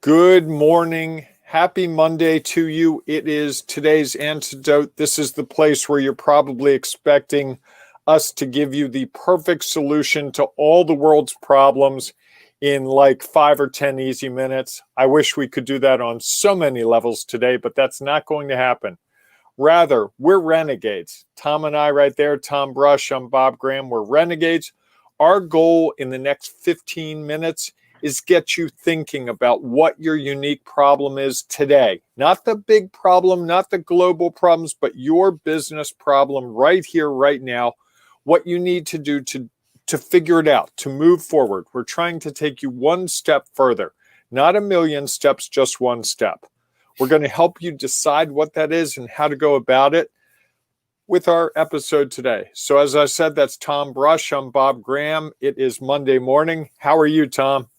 Good morning. Happy Monday to you. It is today's Antidote. This is the place where you're probably expecting us to give you the perfect solution to all the world's problems in like 5 or 10 easy minutes. I wish we could do that on so many levels today, but that's not going to happen. Rather, we're renegades. Tom and I right there, Tom Brush, I'm Bob Graham. We're renegades. Our goal in the next 15 minutes is get you thinking about what your unique problem is today. Not the big problem, not the global problems, but your business problem right here, right now. What you need to do to figure it out, to move forward. We're trying to take you one step further. Not a million steps, just one step. We're going to help you decide what that is and how to go about it with our episode today. So as I said, that's Tom Brush. I'm Bob Graham. It is Monday morning. How are you, Tom?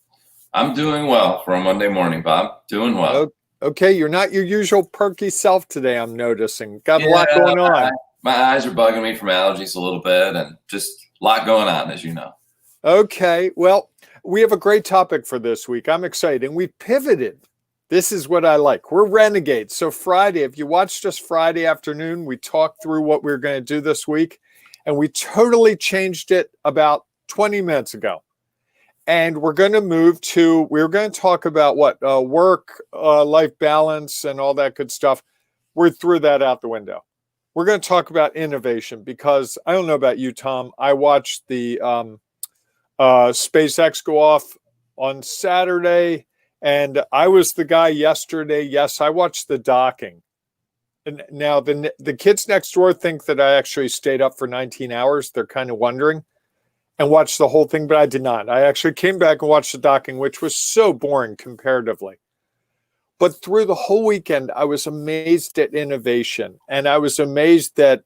I'm doing well for a Monday morning, Bob. Doing well. Okay, you're not your usual perky self today, I'm noticing. Got a lot going on. My eyes are bugging me from allergies a little bit and just a lot going on, as you know. Okay, well, we have a great topic for this week. I'm excited. And we pivoted. This is what I like. We're renegades. So Friday, if you watched us Friday afternoon, we talked through what we were going to do this week, and we totally changed it about 20 minutes ago. And we're going to talk about work, life balance, and all that good stuff. We threw that out the window. We're going to talk about innovation because I don't know about you, Tom. I watched the SpaceX go off on Saturday, and I was the guy yesterday. Yes, I watched the docking. And now the kids next door think that I actually stayed up for 19 hours. They're kind of wondering. And watched the whole thing, but I did not. I actually came back and watched the docking, which was so boring comparatively. But through the whole weekend, I was amazed at innovation. And I was amazed that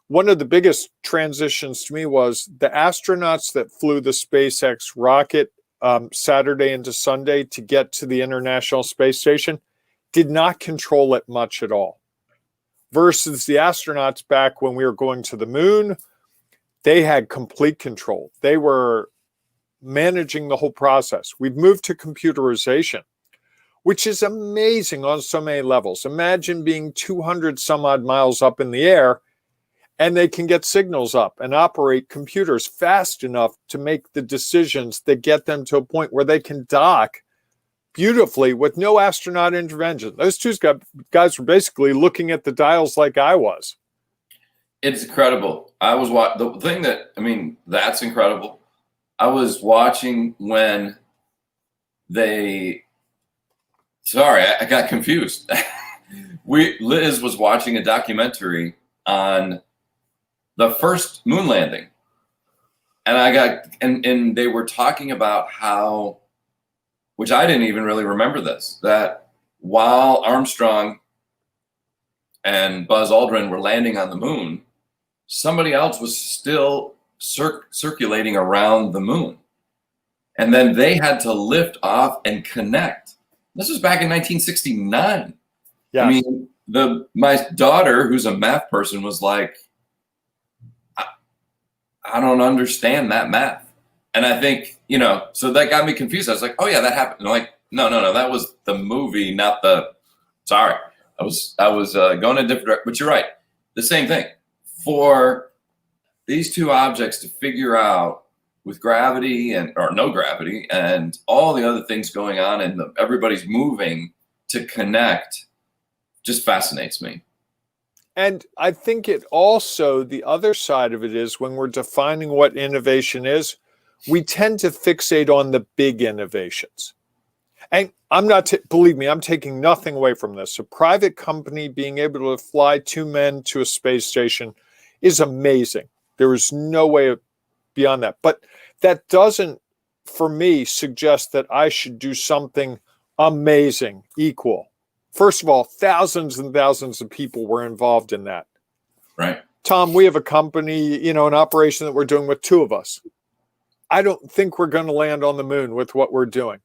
one of the biggest transitions to me was the astronauts that flew the SpaceX rocket Saturday into Sunday to get to the International Space Station did not control it much at all. Versus the astronauts back when we were going to the moon, they had complete control. They were managing the whole process. We've moved to computerization, which is amazing on so many levels. Imagine being 200 some odd miles up in the air, and they can get signals up and operate computers fast enough to make the decisions that get them to a point where they can dock beautifully with no astronaut intervention. Those two guys were basically looking at the dials like I was. It's incredible. The thing that's incredible. I was watching when I got confused. Liz was watching a documentary on the first moon landing. And they were talking about how, which I didn't even really remember this, that while Armstrong and Buzz Aldrin were landing on the moon, somebody else was still circulating around the moon. And then they had to lift off and connect. This was back in 1969. Yes. I mean, my daughter, who's a math person, was like, I don't understand that math. And I think, so that got me confused. I was like, oh yeah, that happened. And I'm like, no, that was the movie, not sorry. I was going in a different direction, but you're right. The same thing. For these two objects to figure out with gravity or no gravity and all the other things going on and everybody's moving to connect just fascinates me. And I think it also, the other side of it is when we're defining what innovation is, we tend to fixate on the big innovations. And believe me, I'm taking nothing away from this. A private company being able to fly two men to a space station is amazing. There is no way beyond that. But that doesn't, for me, suggest that I should do something amazing, equal. First of all, thousands and thousands of people were involved in that. Right. Tom, we have a company, an operation that we're doing with two of us. I don't think we're going to land on the moon with what we're doing.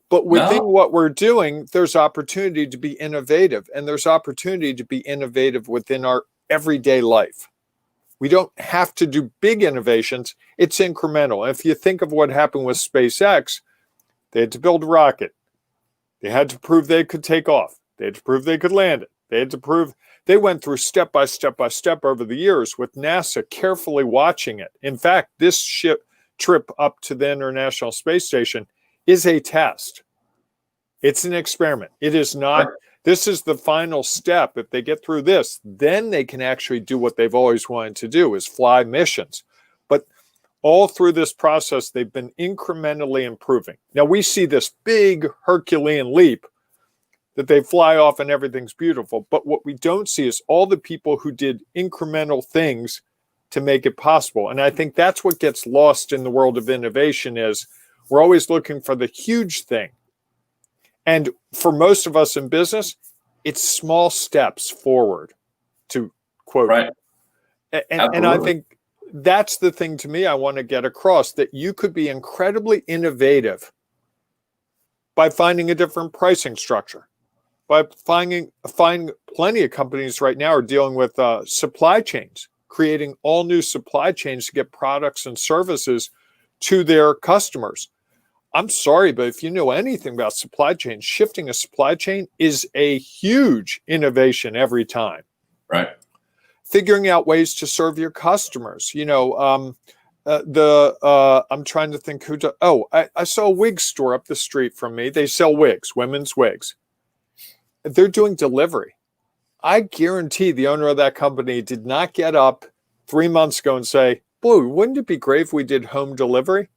But within what we're doing, there's opportunity to be innovative, and there's opportunity to be innovative within our everyday life. We don't have to do big innovations. It's incremental. If you think of what happened with SpaceX, they had to build a rocket. They had to prove they could take off. They had to prove they could land it. They had to prove they went through step by step by step over the years with NASA carefully watching it. In fact, this trip up to the International Space Station is a test. It's an experiment. It is not, this is the final step. If they get through this, then they can actually do what they've always wanted to do, is fly missions. But all through this process, they've been incrementally improving. Now we see this big Herculean leap that they fly off and everything's beautiful. But what we don't see is all the people who did incremental things to make it possible. And I think that's what gets lost in the world of innovation is we're always looking for the huge thing. And for most of us in business, it's small steps forward, to quote. Right. And I think that's the thing to me I want to get across, that you could be incredibly innovative by finding a different pricing structure. By finding plenty of companies right now are dealing with supply chains, creating all new supply chains to get products and services to their customers. I'm sorry, but if you know anything about supply chain, shifting a supply chain is a huge innovation every time. Right. Figuring out ways to serve your customers. I'm trying to think who to. I saw a wig store up the street from me. They sell wigs, women's wigs. They're doing delivery. I guarantee the owner of that company did not get up 3 months ago and say, "Boy, wouldn't it be great if we did home delivery?"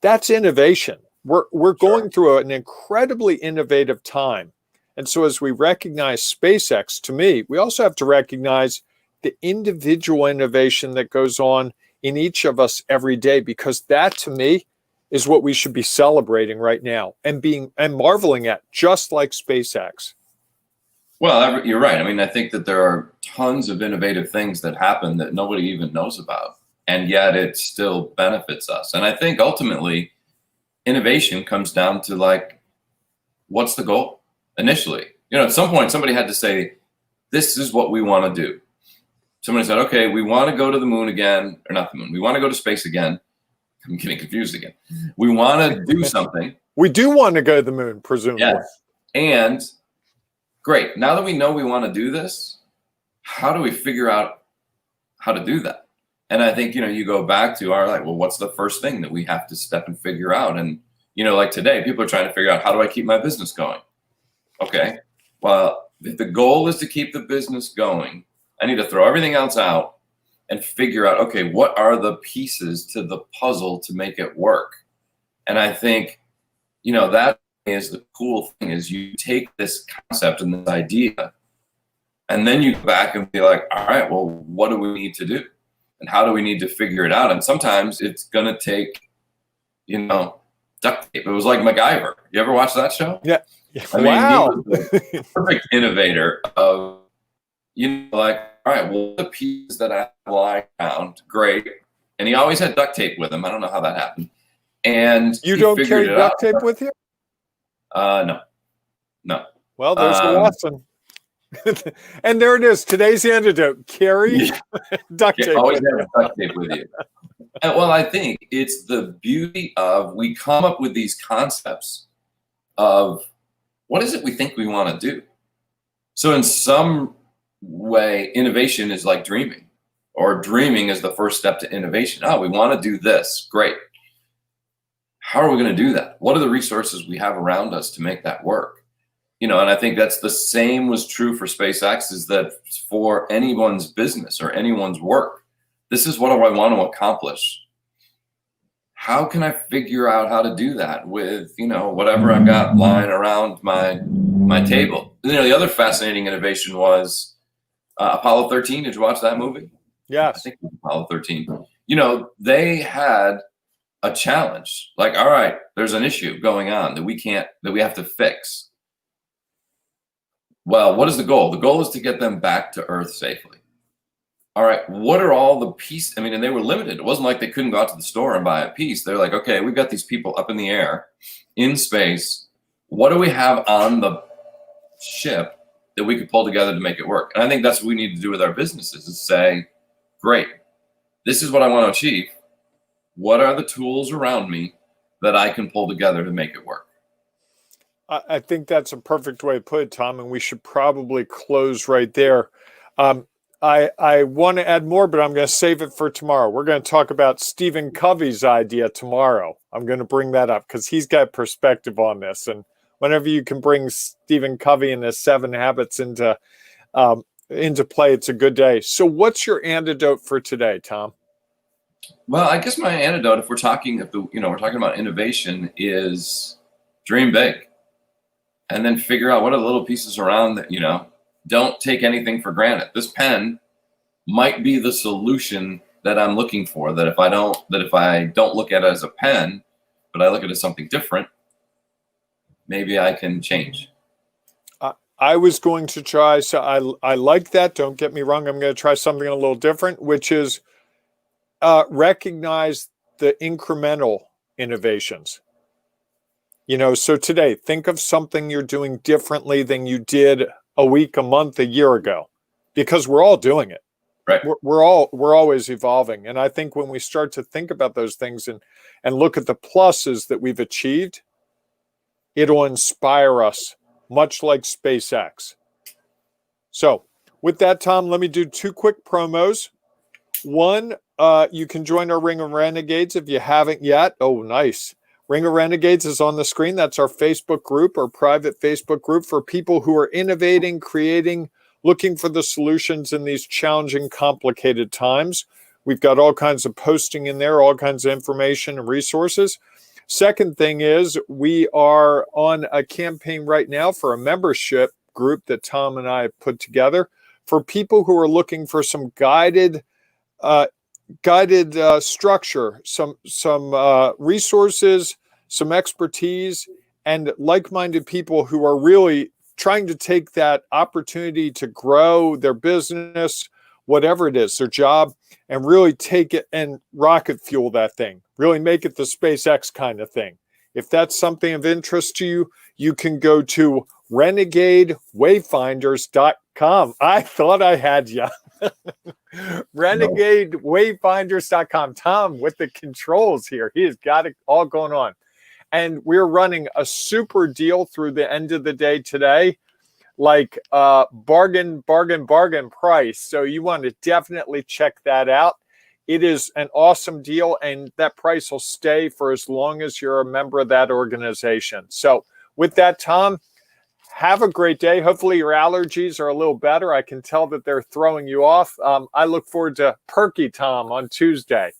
That's innovation. We're going through an incredibly innovative time. And so as we recognize SpaceX, to me, we also have to recognize the individual innovation that goes on in each of us every day, because that, to me, is what we should be celebrating right now and marveling at, just like SpaceX. Well, you're right. I mean, I think that there are tons of innovative things that happen that nobody even knows about, and yet it still benefits us. And I think ultimately innovation comes down to, like, what's the goal initially? At some point somebody had to say, this is what we want to do. Somebody said, okay, we want to go to the moon again, or not the moon. We want to go to space again. I'm getting confused again. We want to do something. We do want to go to the moon, presumably. Yes. And great. Now that we know we want to do this, how do we figure out how to do that? And I think, you go back to, all right, well, what's the first thing that we have to step and figure out? And, like today, people are trying to figure out, how do I keep my business going? Okay, well, if the goal is to keep the business going, I need to throw everything else out and figure out, okay, what are the pieces to the puzzle to make it work? And I think, that is the cool thing, is you take this concept and this idea, and then you go back and be like, all right, well, what do we need to do? And how do we need to figure it out? And sometimes it's going to take, duct tape. It was like MacGyver. You ever watch that show? Yeah. I mean, he was the perfect innovator of, like, all right, well, the pieces that I have lying around, great. And he always had duct tape with him. I don't know how that happened. And you don't carry duct tape with you? No. Well, there's the lesson. And there it is. Today's the antidote. Carry duct tape. Always have duct tape with you. And, well, I think it's the beauty of, we come up with these concepts of what is it we think we want to do. So in some way, innovation is like dreaming, or dreaming is the first step to innovation. Oh, we want to do this. Great. How are we going to do that? What are the resources we have around us to make that work? And I think that's the same was true for SpaceX, is that for anyone's business or anyone's work, this is what I want to accomplish. How can I figure out how to do that with, whatever I've got lying around my table? And, the other fascinating innovation was Apollo 13. Did you watch that movie? Yes. I think it was Apollo 13. They had a challenge. Like, all right, there's an issue going on that we have to fix. Well, what is the goal? The goal is to get them back to Earth safely. All right, what are all the pieces? I mean, and they were limited. It wasn't like they couldn't go out to the store and buy a piece. They're like, okay, we've got these people up in the air, in space. What do we have on the ship that we could pull together to make it work? And I think that's what we need to do with our businesses, is say, great, this is what I want to achieve. What are the tools around me that I can pull together to make it work? I think that's a perfect way to put it, Tom, and we should probably close right there. Um, I want to add more, but I'm going to save it for tomorrow. We're going to talk about Stephen Covey's idea tomorrow. I'm going to bring that up because he's got perspective on this. And whenever you can bring Stephen Covey and his 7 habits into play, it's a good day. So what's your antidote for today, Tom? Well, I guess my antidote, if we're talking, we're talking about innovation, is dream big, and then figure out what are the little pieces around that. Don't take anything for granted. This pen might be the solution that I'm looking for. That if I don't look at it as a pen, but I look at it as something different, maybe I can change. I was going to try, so I like that. Don't get me wrong. I'm going to try something a little different, which is recognize the incremental innovations. So today, think of something you're doing differently than you did a week, a month, a year ago, because we're all doing it. Right. We're always evolving. And I think when we start to think about those things and look at the pluses that we've achieved, it'll inspire us, much like SpaceX. So with that, Tom, let me do 2 quick promos. One, you can join our Ring of Renegades if you haven't yet. Oh, nice. Ring of Renegades is on the screen. That's our Facebook group, our private Facebook group for people who are innovating, creating, looking for the solutions in these challenging, complicated times. We've got all kinds of posting in there, all kinds of information and resources. Second thing is we are on a campaign right now for a membership group that Tom and I have put together for people who are looking for some guided structure, some resources, some expertise, and like-minded people who are really trying to take that opportunity to grow their business, whatever it is, their job, and really take it and rocket fuel that thing, really make it the SpaceX kind of thing. If that's something of interest to you, you can go to renegadewayfinders.com. I thought I had you. renegadewayfinders.com. Tom with the controls here. He has got it all going on. And we're running a super deal through the end of the day today, like bargain price. So you want to definitely check that out. It is an awesome deal, and that price will stay for as long as you're a member of that organization. So with that, Tom, have a great day. Hopefully your allergies are a little better. I can tell that they're throwing you off. I look forward to Perky Tom on Tuesday.